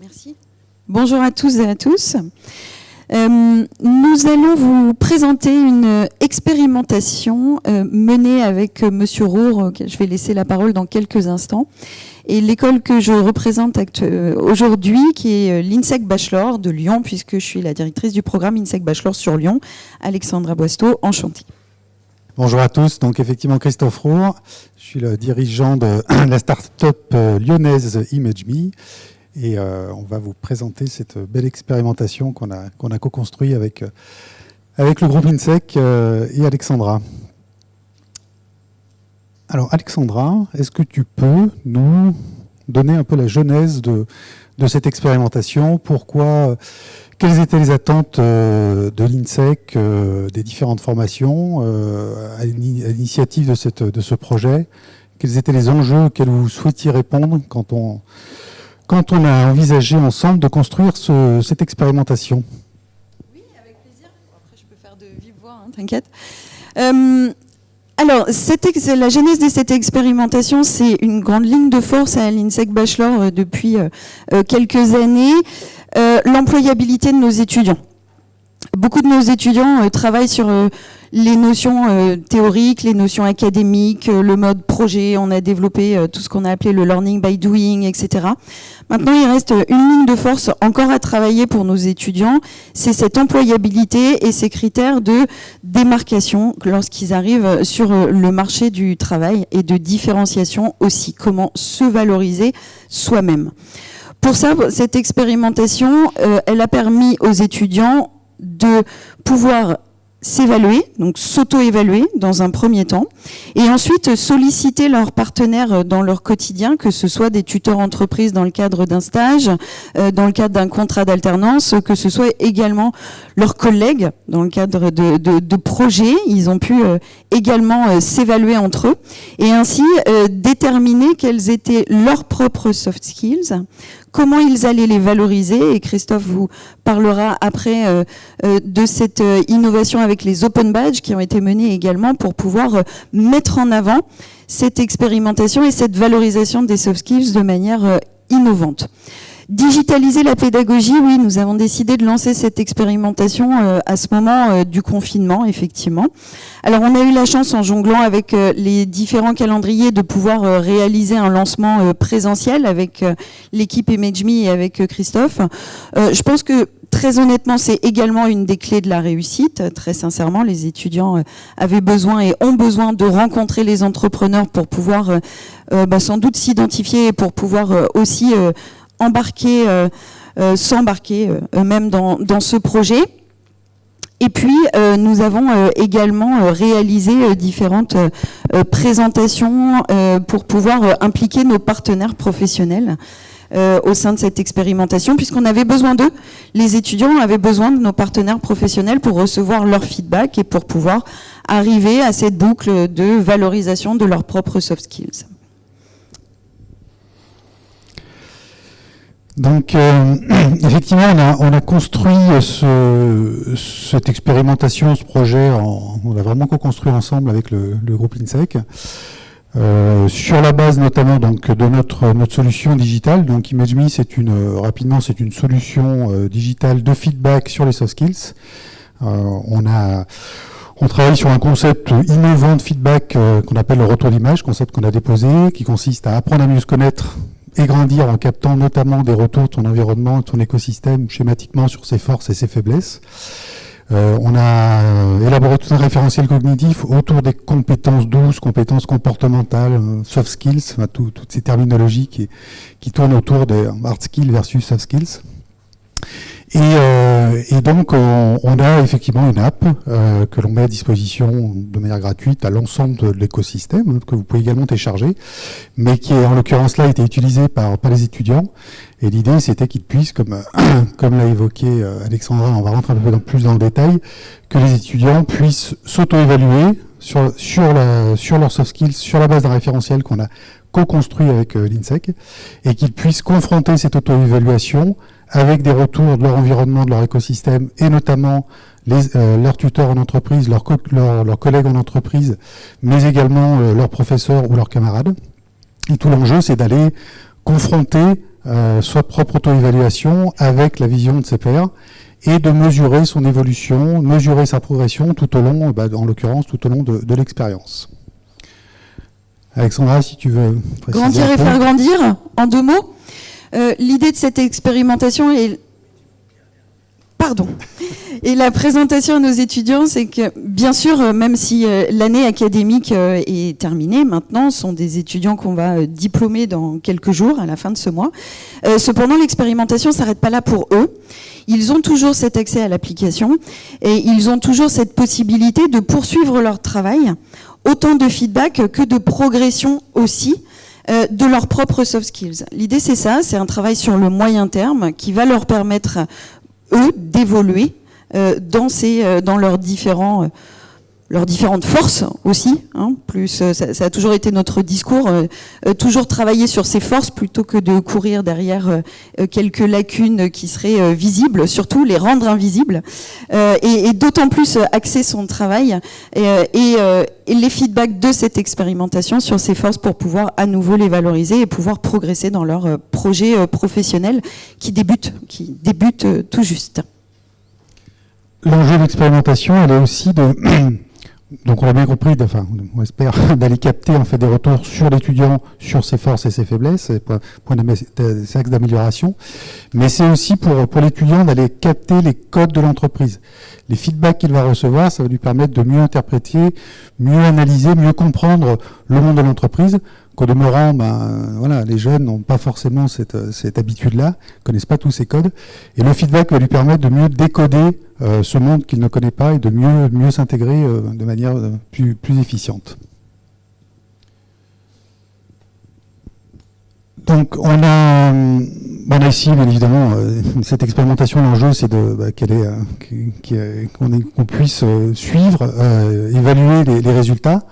Merci. Bonjour à tous et à tous. Nous allons vous présenter une expérimentation menée avec Monsieur Roure, auquel je vais laisser la parole dans quelques instants. Et l'école que je représente aujourd'hui, qui est l'INSEC Bachelor de Lyon, puisque je suis la directrice du programme INSEC Bachelor sur Lyon, Alexandra Boisteau, enchantée. Bonjour à tous, donc effectivement Christophe Roure, je suis le dirigeant de la start-up lyonnaise ImageMe et on va vous présenter cette belle expérimentation qu'on a co-construite avec le groupe INSEC et Alexandra. Alors Alexandra, est-ce que tu peux nous donner un peu la genèse de cette expérimentation? Pourquoi, quelles étaient les attentes de l'INSEC, des différentes formations à l'initiative de ce projet? Quels étaient les enjeux auxquels vous souhaitiez répondre quand on a envisagé ensemble de construire cette expérimentation? Oui, avec plaisir. Après, je peux faire de vive voix, hein, t'inquiète. Alors, la genèse de cette expérimentation, c'est une grande ligne de force à l'INSEC Bachelor depuis quelques années, l'employabilité de nos étudiants. Beaucoup de nos étudiants travaillent sur les notions théoriques, les notions académiques, le mode projet. On a développé tout ce qu'on a appelé le learning by doing, etc. Maintenant, il reste une ligne de force encore à travailler pour nos étudiants. C'est cette employabilité et ces critères de démarcation lorsqu'ils arrivent sur le marché du travail et de différenciation aussi. Comment se valoriser soi-même. Pour ça, cette expérimentation, elle a permis aux étudiants de pouvoir s'évaluer, donc s'auto-évaluer dans un premier temps, et ensuite solliciter leurs partenaires dans leur quotidien, que ce soit des tuteurs entreprises dans le cadre d'un stage, dans le cadre d'un contrat d'alternance, que ce soit également leurs collègues dans le cadre de projets. Ils ont pu également s'évaluer entre eux, et ainsi déterminer quels étaient leurs propres soft skills, comment ils allaient les valoriser, et Christophe vous parlera après de cette innovation avec les open badges qui ont été menés également pour pouvoir mettre en avant cette expérimentation et cette valorisation des soft skills de manière innovante. Digitaliser la pédagogie, oui, nous avons décidé de lancer cette expérimentation à ce moment du confinement, effectivement. Alors, on a eu la chance, en jonglant avec les différents calendriers, de pouvoir réaliser un lancement présentiel avec l'équipe ImageMe et avec Christophe. Je pense que, très honnêtement, c'est également une des clés de la réussite. Très sincèrement, les étudiants avaient besoin et ont besoin de rencontrer les entrepreneurs pour pouvoir sans doute s'identifier et pour pouvoir aussi s'embarquer eux-mêmes dans ce projet. Et puis, nous avons également réalisé différentes présentations pour pouvoir impliquer nos partenaires professionnels au sein de cette expérimentation, puisqu'on avait besoin d'eux. Les étudiants avaient besoin de nos partenaires professionnels pour recevoir leur feedback et pour pouvoir arriver à cette boucle de valorisation de leurs propres soft skills. Donc, effectivement, on a construit cette expérimentation, ce projet, on l'a vraiment co-construit ensemble avec le groupe INSEC, sur la base notamment donc de notre solution digitale. Donc, ImageMe, c'est une solution digitale de feedback sur les soft skills. On travaille sur un concept innovant de feedback qu'on appelle le retour d'image, concept qu'on a déposé, qui consiste à apprendre à mieux se connaître et grandir en captant notamment des retours de ton environnement, de ton écosystème, schématiquement sur ses forces et ses faiblesses. On a élaboré tout un référentiel cognitif autour des compétences douces, compétences comportementales, soft skills, enfin, toutes ces terminologies qui tournent autour des hard skills versus soft skills. Et donc, on a effectivement une app que l'on met à disposition de manière gratuite à l'ensemble de l'écosystème, que vous pouvez également télécharger, mais qui, en l'occurrence là, a été utilisée par les étudiants. Et l'idée, c'était qu'ils puissent, comme l'a évoqué Alexandra, on va rentrer un peu plus dans le détail, que les étudiants puissent s'auto-évaluer sur leurs soft skills, sur la base d'un référentiel qu'on a co-construit avec l'INSEC, et qu'ils puissent confronter cette auto-évaluation avec des retours de leur environnement, de leur écosystème, et notamment leurs tuteurs en entreprise, leurs collègues en entreprise, mais également leurs professeurs ou leurs camarades. Et tout l'enjeu, c'est d'aller confronter sa propre auto-évaluation avec la vision de ses pairs et de mesurer son évolution, mesurer sa progression tout au long, en l'occurrence, tout au long de l'expérience. Alexandra, si tu veux préciser. Grandir et faire grandir, en 2 mots. L'idée de cette expérimentation est... Pardon. Et la présentation à nos étudiants, c'est que, bien sûr, même si l'année académique est terminée, maintenant, ce sont des étudiants qu'on va diplômer dans quelques jours, à la fin de ce mois. Cependant, l'expérimentation ne s'arrête pas là pour eux. Ils ont toujours cet accès à l'application et ils ont toujours cette possibilité de poursuivre leur travail, autant de feedback que de progression aussi, de leurs propres soft skills. L'idée, c'est ça, c'est un travail sur le moyen terme qui va leur permettre eux d'évoluer dans leurs différentes forces aussi. Plus ça a toujours été notre discours, toujours travailler sur ses forces plutôt que de courir derrière quelques lacunes qui seraient visibles, surtout les rendre invisibles, et d'autant plus axer son travail et les feedbacks de cette expérimentation sur ses forces pour pouvoir à nouveau les valoriser et pouvoir progresser dans leur projet professionnel qui débute tout juste. L'enjeu de l'expérimentation, elle est aussi de... Donc on a bien compris, on espère, d'aller capter en fait des retours sur l'étudiant, sur ses forces et ses faiblesses, ses axes d'amélioration. Mais c'est aussi pour l'étudiant d'aller capter les codes de l'entreprise. Les feedbacks qu'il va recevoir, ça va lui permettre de mieux interpréter, mieux analyser, mieux comprendre le monde de l'entreprise. Qu'au demeurant, les jeunes n'ont pas forcément cette habitude-là, connaissent pas tous ces codes. Et le feedback va lui permettre de mieux décoder ce monde qu'il ne connaît pas et de mieux s'intégrer de manière plus efficiente. Donc on a ici, bien évidemment, cette expérimentation, l'enjeu c'est qu'on puisse suivre, évaluer les résultats.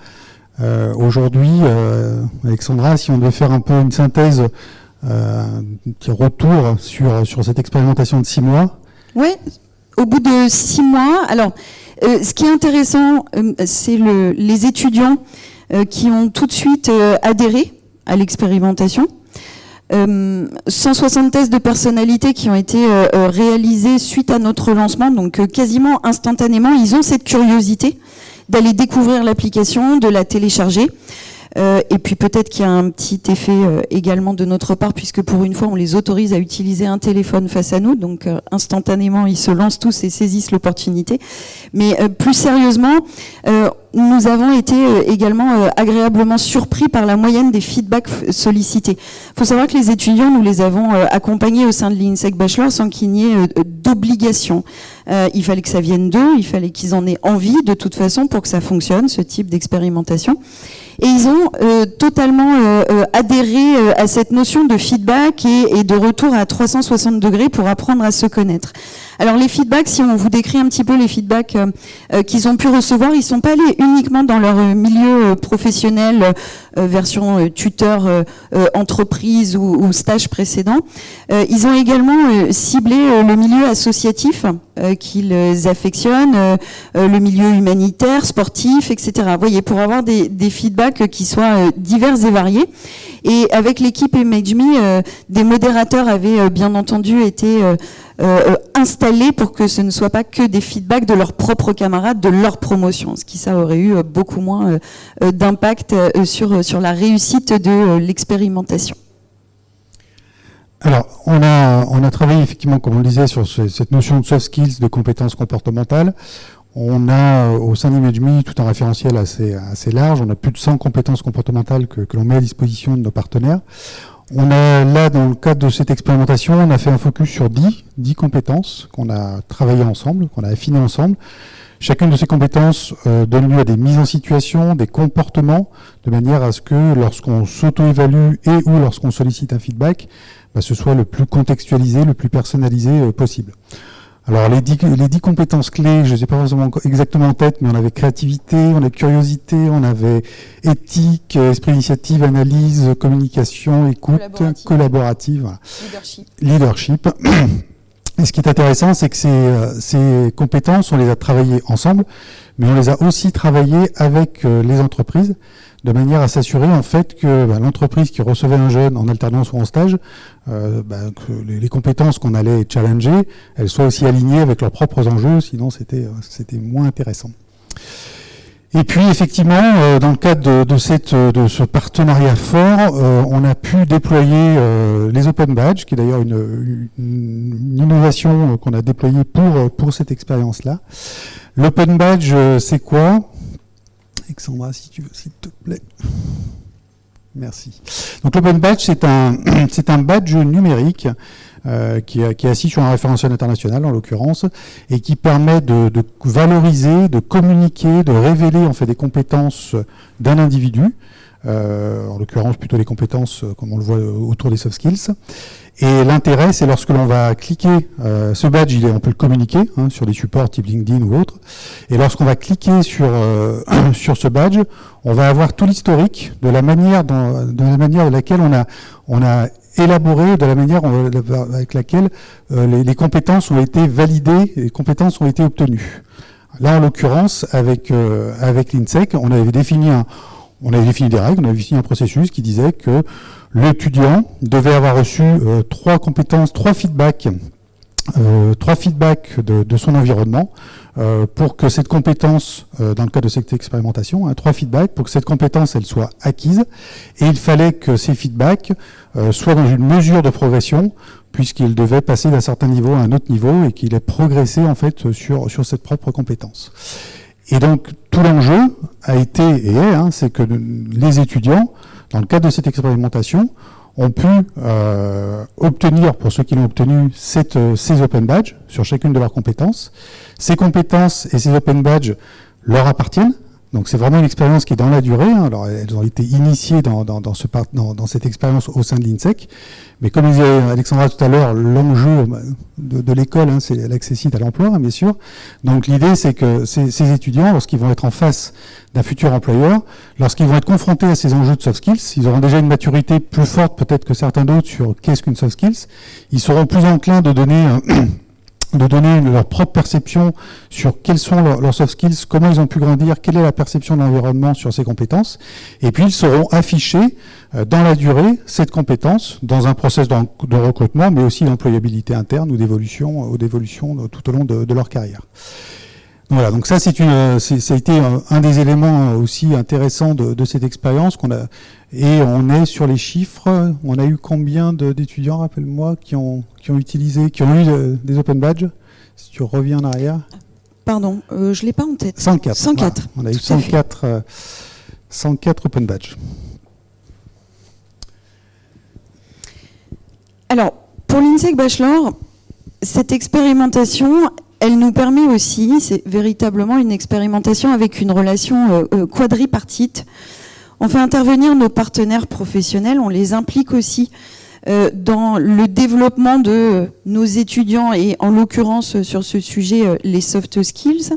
Aujourd'hui, Alexandra, si on devait faire un peu une synthèse, un petit retour sur cette expérimentation de 6 mois. Oui, au bout de 6 mois. Alors, ce qui est intéressant, c'est les étudiants qui ont tout de suite adhéré à l'expérimentation. 160 tests de personnalité qui ont été réalisés suite à notre lancement, donc quasiment instantanément, ils ont cette curiosité d'aller découvrir l'application, de la télécharger. Et puis peut-être qu'il y a un petit effet également de notre part, puisque pour une fois, on les autorise à utiliser un téléphone face à nous. Donc instantanément, ils se lancent tous et saisissent l'opportunité. Mais plus sérieusement, nous avons été également agréablement surpris par la moyenne des feedbacks sollicités. Il faut savoir que les étudiants, nous les avons accompagnés au sein de l'INSEC Bachelor sans qu'il n'y ait d'obligation. Il fallait que ça vienne d'eux, il fallait qu'ils en aient envie de toute façon pour que ça fonctionne, ce type d'expérimentation. Et ils ont totalement adhéré à cette notion de feedback et de retour à 360 degrés pour apprendre à se connaître. Alors les feedbacks, si on vous décrit un petit peu les feedbacks qu'ils ont pu recevoir, ils sont pas allés uniquement dans leur milieu professionnel, version tuteur, entreprise ou stage précédent. Ils ont également ciblé le milieu associatif qu'ils affectionnent, le milieu humanitaire, sportif, etc. Vous voyez, pour avoir des feedbacks qui soient divers et variés. Et avec l'équipe ImageMe, des modérateurs avaient bien entendu été installés pour que ce ne soit pas que des feedbacks de leurs propres camarades, de leur promotion, ce qui ça aurait eu beaucoup moins d'impact sur la réussite de l'expérimentation. Alors, on a travaillé effectivement, comme on le disait, sur cette notion de soft skills, de compétences comportementales. On a au sein d'ImageMe tout un référentiel assez large. On a plus de 100 compétences comportementales que l'on met à disposition de nos partenaires. On a là, dans le cadre de cette expérimentation, on a fait un focus sur 10 compétences qu'on a travaillé ensemble, qu'on a affinées ensemble. Chacune de ces compétences donne lieu à des mises en situation, des comportements, de manière à ce que lorsqu'on s'auto-évalue et ou lorsqu'on sollicite un feedback, ce soit le plus contextualisé, le plus personnalisé possible. Alors les 10 compétences clés, je ne sais pas forcément exactement en tête, mais on avait créativité, on avait curiosité, on avait éthique, esprit d'initiative, analyse, communication, écoute, collaborative, voilà. Leadership. Et ce qui est intéressant, c'est que ces compétences, on les a travaillées ensemble, mais on les a aussi travaillées avec les entreprises, de manière à s'assurer en fait que l'entreprise qui recevait un jeune en alternance ou en stage, que les compétences qu'on allait challenger, elles soient aussi alignées avec leurs propres enjeux, sinon c'était moins intéressant. Et puis effectivement, dans le cadre de ce partenariat fort, on a pu déployer les Open Badges, qui est d'ailleurs une innovation qu'on a déployée pour cette expérience-là. L'Open Badge, c'est quoi? Alexandra, si tu veux, s'il te plaît. Merci. Donc l'Open Badge, c'est un badge numérique qui est assis sur un référentiel international en l'occurrence, et qui permet de valoriser, de communiquer, de révéler en fait des compétences d'un individu, en l'occurrence plutôt les compétences comme on le voit autour des soft skills. Et l'intérêt, c'est lorsque l'on va cliquer, ce badge, on peut le communiquer sur des supports type LinkedIn ou autre, et lorsqu'on va cliquer sur ce badge, on va avoir tout l'historique de la manière de laquelle on a élaboré, de la manière avec laquelle les compétences ont été validées, les compétences ont été obtenues. Là, en l'occurrence, avec l'INSEC, on avait défini des règles, on avait défini un processus qui disait que l'étudiant devait avoir reçu 3 feedbacks de son environnement pour que cette compétence, dans le cadre de cette expérimentation, 3 feedbacks pour que cette compétence elle soit acquise, et il fallait que ces feedbacks soient dans une mesure de progression, puisqu'il devait passer d'un certain niveau à un autre niveau et qu'il ait progressé en fait sur cette propre compétence. Et donc tout l'enjeu a été et est, c'est que les étudiants, dans le cadre de cette expérimentation, ont pu obtenir, pour ceux qui l'ont obtenu, ces Open Badges sur chacune de leurs compétences. Ces compétences et ces Open Badges leur appartiennent. Donc c'est vraiment une expérience qui est dans la durée. Alors elles ont été initiées dans cette expérience au sein de l'INSEC. Mais comme disait Alexandra tout à l'heure, l'enjeu de l'école, c'est l'accessibilité à l'emploi, bien sûr. Donc l'idée, c'est que ces étudiants, lorsqu'ils vont être en face d'un futur employeur, lorsqu'ils vont être confrontés à ces enjeux de soft skills, ils auront déjà une maturité plus forte peut-être que certains d'autres sur qu'est-ce qu'une soft skills. Ils seront plus enclins de donner leur propre perception sur quels sont leurs soft skills, comment ils ont pu grandir, quelle est la perception de l'environnement sur ces compétences. Et puis, ils seront affichés dans la durée, cette compétence, dans un process de recrutement, mais aussi d'employabilité interne ou d'évolution tout au long de leur carrière. Voilà, donc ça, ça a été un des éléments aussi intéressants de cette expérience et on est sur les chiffres. On a eu combien d'étudiants, rappelle-moi, qui ont eu des Open Badges? Si tu reviens en arrière. Pardon, je l'ai pas en tête. 104. 104. Voilà, on a eu 104 Open Badges. Alors, pour l'INSEC Bachelor, cette expérimentation, elle nous permet aussi, c'est véritablement une expérimentation avec une relation quadripartite. On fait intervenir nos partenaires professionnels, on les implique aussi dans le développement de nos étudiants et en l'occurrence sur ce sujet, les soft skills.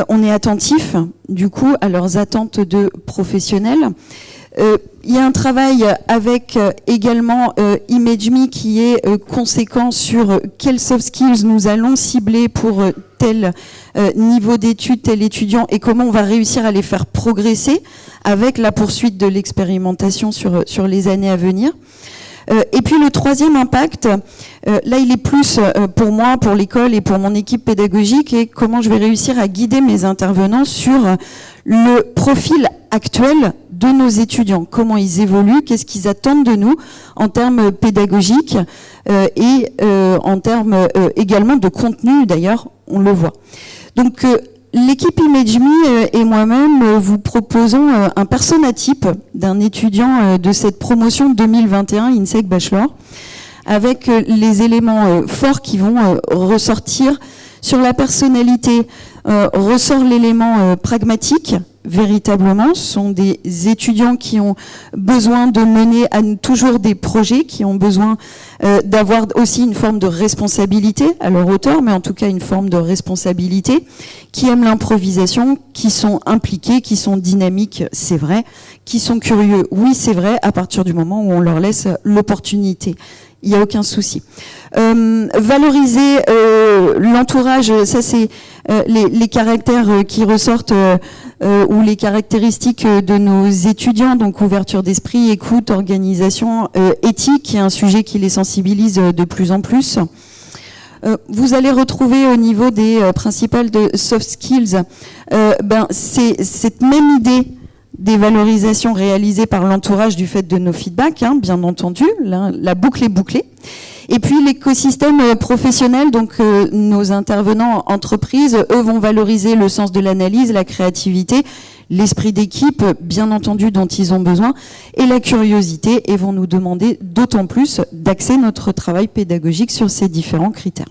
On est attentif du coup à leurs attentes de professionnels. Il y a un travail avec également ImageMe qui est conséquent sur quels soft skills nous allons cibler pour tel niveau d'études, tel étudiant, et comment on va réussir à les faire progresser avec la poursuite de l'expérimentation sur les années à venir. Et puis le troisième impact, là il est plus pour moi, pour l'école et pour mon équipe pédagogique, et comment je vais réussir à guider mes intervenants sur le profil actuel de nos étudiants, comment ils évoluent, qu'est-ce qu'ils attendent de nous en termes pédagogiques et en termes également de contenu, d'ailleurs, on le voit. Donc l'équipe ImageMe et moi-même vous proposons un persona type d'un étudiant de cette promotion 2021 INSEC Bachelor, avec les éléments forts qui vont ressortir. Sur la personnalité, ressort l'élément pragmatique. Véritablement, ce sont des étudiants qui ont besoin de mener toujours des projets, qui ont besoin d'avoir aussi une forme de responsabilité à leur hauteur, mais en tout cas une forme de responsabilité, qui aiment l'improvisation, qui sont impliqués, qui sont dynamiques, c'est vrai, qui sont curieux, oui c'est vrai, à partir du moment où on leur laisse l'opportunité. Il n'y a aucun souci. Valoriser l'entourage, ça c'est les caractères qui ressortent ou les caractéristiques de nos étudiants, donc ouverture d'esprit, écoute, organisation, éthique, qui est un sujet qui les sensibilise de plus en plus. Vous allez retrouver au niveau des principales de soft skills, c'est cette même idée des valorisations réalisées par l'entourage du fait de nos feedbacks, bien entendu, la boucle est bouclée. Et puis l'écosystème professionnel, donc nos intervenants en entreprise, eux vont valoriser le sens de l'analyse, la créativité, l'esprit d'équipe, bien entendu, dont ils ont besoin, et la curiosité, et vont nous demander d'autant plus d'axer notre travail pédagogique sur ces différents critères.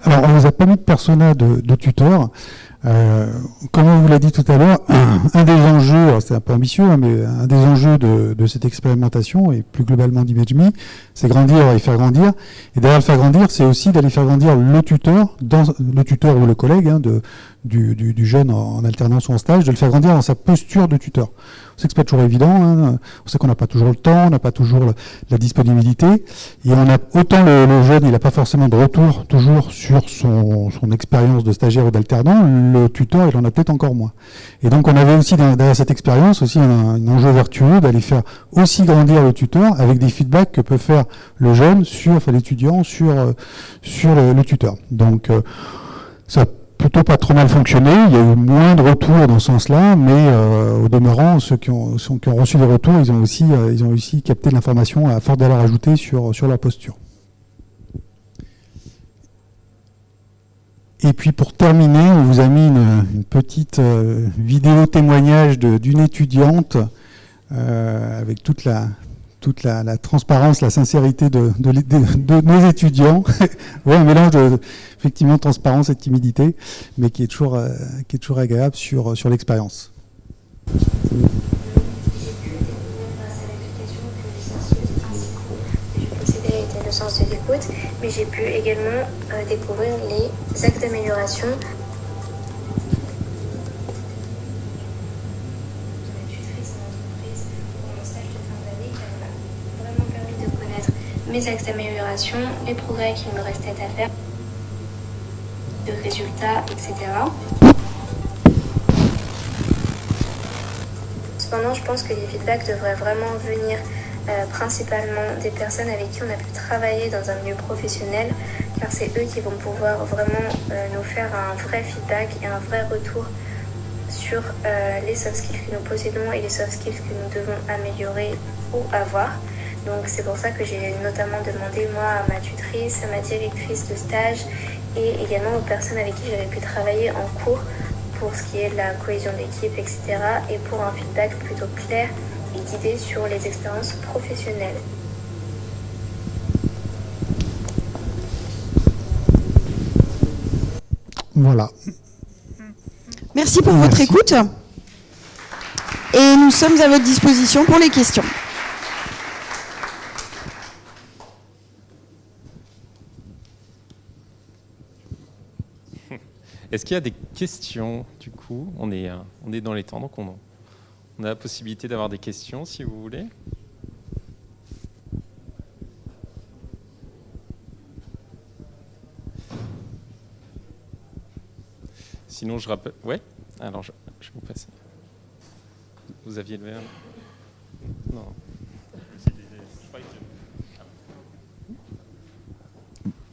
Alors, on ne vous a pas mis de persona de tuteur. Comme on vous l'a dit tout à l'heure, un des enjeux, c'est un peu ambitieux, mais un des enjeux de cette expérimentation, et plus globalement d'ImageMe, c'est grandir et faire grandir. Et derrière le faire grandir, c'est aussi d'aller faire grandir le tuteur ou le collègue du jeune en alternance ou en stage, de le faire grandir dans sa posture de tuteur. On sait que c'est pas toujours évident, on sait qu'on n'a pas toujours le temps, on n'a pas toujours la disponibilité, et on a autant le jeune, il n'a pas forcément de retour toujours sur son expérience de stagiaire ou d'alternant, le tuteur, il en a peut-être encore moins. Et donc on avait aussi derrière cette expérience aussi un enjeu vertueux d'aller faire aussi grandir le tuteur avec des feedbacks que peut faire le jeune l'étudiant sur le tuteur. Donc ça a plutôt pas trop mal fonctionné, il y a eu moins de retours dans ce sens-là, mais au demeurant, ceux qui ont reçu des retours, ils ont aussi capté de l'information à forte valeur ajoutée sur leur posture. Et puis pour terminer, on vous a mis une petite vidéo témoignage d'une étudiante avec toute la transparence, la sincérité de nos étudiants. Ouais, un mélange effectivement de transparence et de timidité, mais qui est toujours agréable sur l'expérience. Le sens de l'écoute, mais j'ai pu également découvrir les axes d'amélioration. Vraiment permis de connaître mes axes d'amélioration, les progrès qu'il me restait à faire, de résultats, etc. Cependant, je pense que les feedbacks devraient vraiment venir principalement des personnes avec qui on a pu travailler dans un milieu professionnel, car c'est eux qui vont pouvoir vraiment nous faire un vrai feedback et un vrai retour sur les soft skills que nous possédons et les soft skills que nous devons améliorer ou avoir. Donc c'est pour ça que j'ai notamment demandé moi à ma tutrice, à ma directrice de stage et également aux personnes avec qui j'avais pu travailler en cours pour ce qui est de la cohésion d'équipe, etc. et pour un feedback plutôt clair et guidé sur les expériences professionnelles. Voilà. Merci pour votre écoute. Et nous sommes à votre disposition pour les questions. Est-ce qu'il y a des questions, du coup? On est dans les temps, donc on a la possibilité d'avoir des questions, si vous voulez. Sinon, je rappelle... Ouais. Alors, je vous passe. Vous aviez levé un... Non.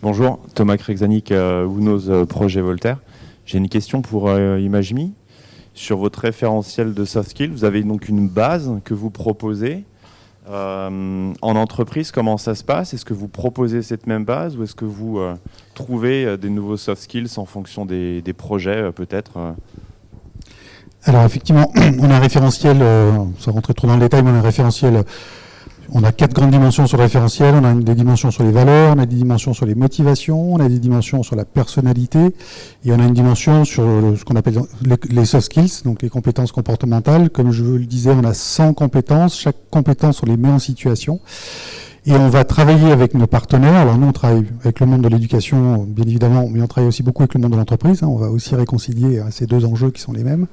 Bonjour, Thomas Krexanik, Ounos Projet Voltaire. J'ai une question pour ImageMe. Sur votre référentiel de soft skills, vous avez donc une base que vous proposez. En entreprise, comment ça se passe? Est-ce que vous proposez cette même base ou est-ce que vous trouvez des nouveaux soft skills en fonction des projets peut-être Alors effectivement, on a un référentiel, sans rentrer trop dans le détail, mais on a un référentiel. On a 4 grandes dimensions sur le référentiel, on a des dimensions sur les valeurs, on a des dimensions sur les motivations, on a des dimensions sur la personnalité, et on a une dimension sur ce qu'on appelle les soft skills, donc les compétences comportementales. Comme je vous le disais, on a 100 compétences, chaque compétence on les met en situation, et on va travailler avec nos partenaires. Alors nous on travaille avec le monde de l'éducation, bien évidemment, mais on travaille aussi beaucoup avec le monde de l'entreprise, on va aussi réconcilier ces deux enjeux qui sont les mêmes,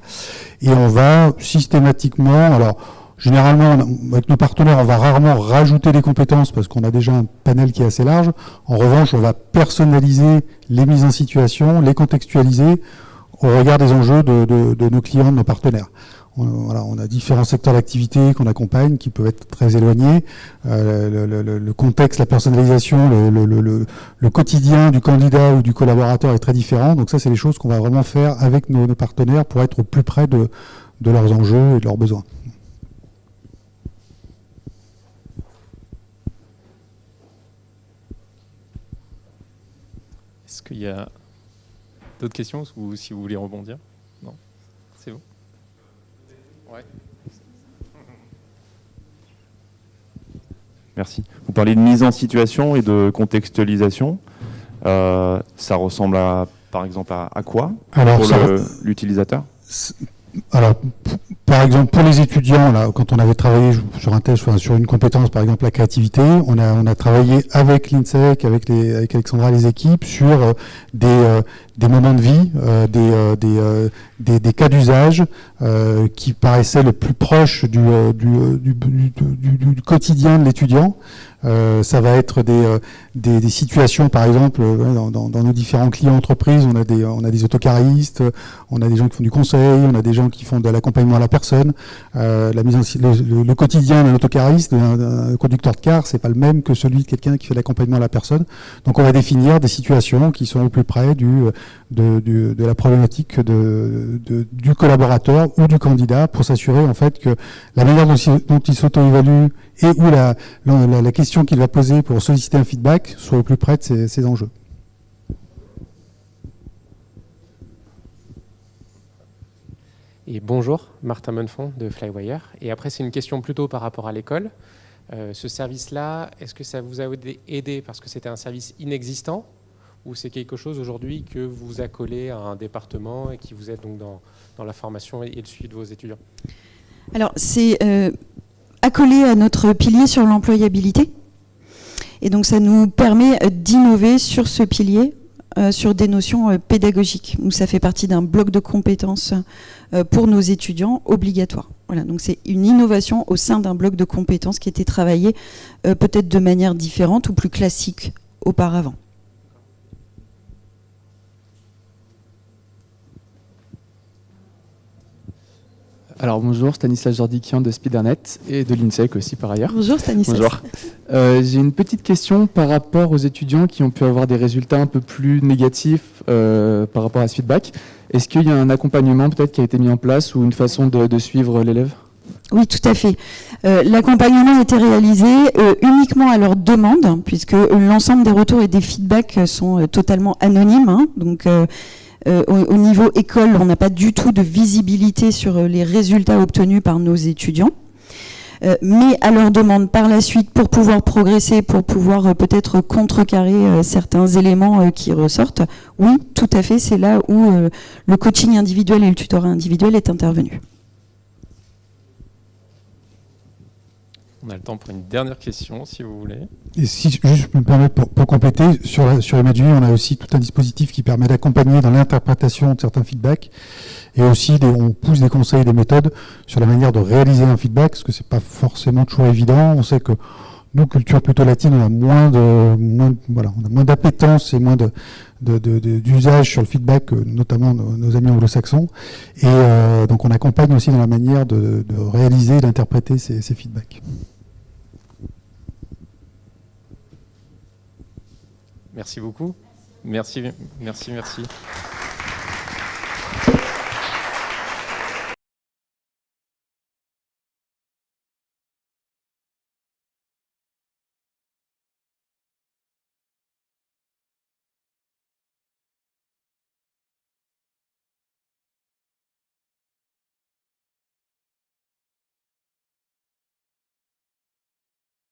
et on va systématiquement, alors Généralement, avec nos partenaires, on va rarement rajouter des compétences parce qu'on a déjà un panel qui est assez large. En revanche, on va personnaliser les mises en situation, les contextualiser au regard des enjeux de nos clients, de nos partenaires. Voilà, on a différents secteurs d'activité qu'on accompagne qui peuvent être très éloignés. Le contexte, la personnalisation, le quotidien du candidat ou du collaborateur est très différent. Donc ça, c'est les choses qu'on va vraiment faire avec nos partenaires pour être au plus près de leurs enjeux et de leurs besoins. Est-ce qu'il y a d'autres questions ou si vous voulez rebondir? Non, c'est bon. Ouais. Merci. Vous parlez de mise en situation et de contextualisation. Ça ressemble par exemple à quoi pour l'utilisateur? Alors, par exemple, pour les étudiants, là, quand on avait travaillé sur un test, sur une compétence, par exemple la créativité, on a travaillé avec l'INSEC, avec Alexandra et les équipes, sur des moments de vie, des cas d'usage qui paraissaient le plus proche du quotidien de l'étudiant. Ça va être des situations, par exemple, dans nos différents clients entreprises, on a des autocaristes, on a des gens qui font du conseil, on a des gens qui font de l'accompagnement à la personne. Le quotidien d'un autocariste, d'un conducteur de car, c'est pas le même que celui de quelqu'un qui fait de l'accompagnement à la personne. Donc on va définir des situations qui sont au plus près de la problématique du collaborateur ou du candidat pour s'assurer en fait que la manière dont il s'auto-évalue et où la question qu'il va poser pour solliciter un feedback soit au plus près de ses enjeux. Et bonjour, Martin Monfond de Flywire. Et après, c'est une question plutôt par rapport à l'école. Ce service-là, est-ce que ça vous a aidé parce que c'était un service inexistant ou c'est quelque chose aujourd'hui que vous accolez à un département et qui vous aide donc dans la formation et le suivi de vos étudiants? Alors, c'est accolé à notre pilier sur l'employabilité. Et donc, ça nous permet d'innover sur ce pilier, sur des notions pédagogiques, où ça fait partie d'un bloc de compétences pour nos étudiants obligatoires. Voilà, donc c'est une innovation au sein d'un bloc de compétences qui était travaillé peut-être de manière différente ou plus classique auparavant. Alors bonjour, Stanislas Jordikian de Spidernet et de l'INSEC aussi par ailleurs. Bonjour Stanislas. Bonjour. J'ai une petite question par rapport aux étudiants qui ont pu avoir des résultats un peu plus négatifs par rapport à ce feedback. Est-ce qu'il y a un accompagnement peut-être qui a été mis en place ou une façon de suivre l'élève? Oui, tout à fait. L'accompagnement a été réalisé uniquement à leur demande, puisque l'ensemble des retours et des feedbacks sont totalement anonymes. Hein, donc au niveau école, on n'a pas du tout de visibilité sur les résultats obtenus par nos étudiants. Mais à leur demande par la suite pour pouvoir progresser, pour pouvoir peut-être contrecarrer certains éléments qui ressortent, oui, tout à fait, c'est là où le coaching individuel et le tutorat individuel est intervenu. On a le temps pour une dernière question, si vous voulez. Et si juste je me permets pour compléter, sur Imagery, on a aussi tout un dispositif qui permet d'accompagner dans l'interprétation de certains feedbacks. Et aussi, on pousse des conseils et des méthodes sur la manière de réaliser un feedback, parce que c'est pas forcément toujours évident. On sait que nous, culture plutôt latine, on a moins d'appétence et moins d'usage sur le feedback, notamment nos amis anglo-saxons. Et donc on accompagne aussi dans la manière de réaliser et d'interpréter ces feedbacks. Merci beaucoup. Merci.